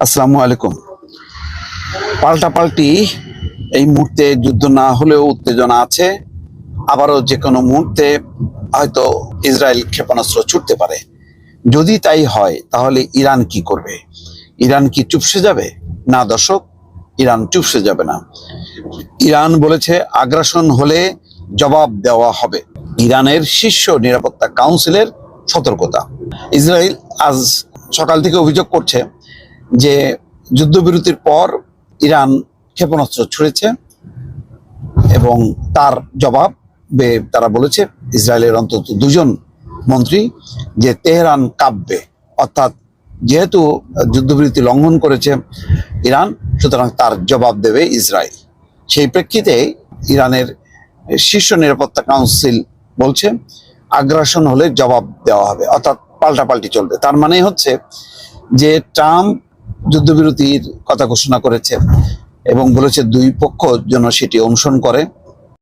আসসালামু আলাইকুম। পাল্টাপাল্টি এই মুহূর্তে যুদ্ধ না হলেও উত্তেজনা আছে। আবারও যে কোনো মুহূর্তে হয়তো ইসরায়েল ক্ষেপণাস্ত্র ছুটতে পারে। যদি তাই হয় তাহলে ইরান কি করবে? ইরান কি চুপসে যাবে? না দর্শক, ইরান চুপসে যাবে না। ইরান বলেছে আগ্রাসন হলে জবাব দেওয়া হবে। ইরানের শীর্ষ নিরাপত্তা কাউন্সিলের সতর্কতা। ইসরায়েল আজ সকাল থেকে অভিযোগ করছে যে যুদ্ধবিরতির পর ইরান ক্ষেপণাস্ত্র ছুড়েছে এবং তার জবাবে তারা বলেছে, ইসরায়েলের অন্তত দুজন মন্ত্রী, যে তেহরান কাঁপবে। অর্থাৎ যেহেতু যুদ্ধবিরতি লঙ্ঘন করেছে ইরান, সুতরাং তার জবাব দেবে ইসরায়েল। সেই প্রেক্ষিতে ইরানের শীর্ষ নিরাপত্তা কাউন্সিল বলছে আগ্রাসন হলে জবাব দেওয়া হবে, অর্থাৎ পাল্টাপাল্টি চলবে। তার মানে হচ্ছে যে ট্রাম্প যুদ্ধবিরতির কথা ঘোষণা করেছে এবং বলেছে দুই পক্ষ যেন সেটি অনুসরণ করে।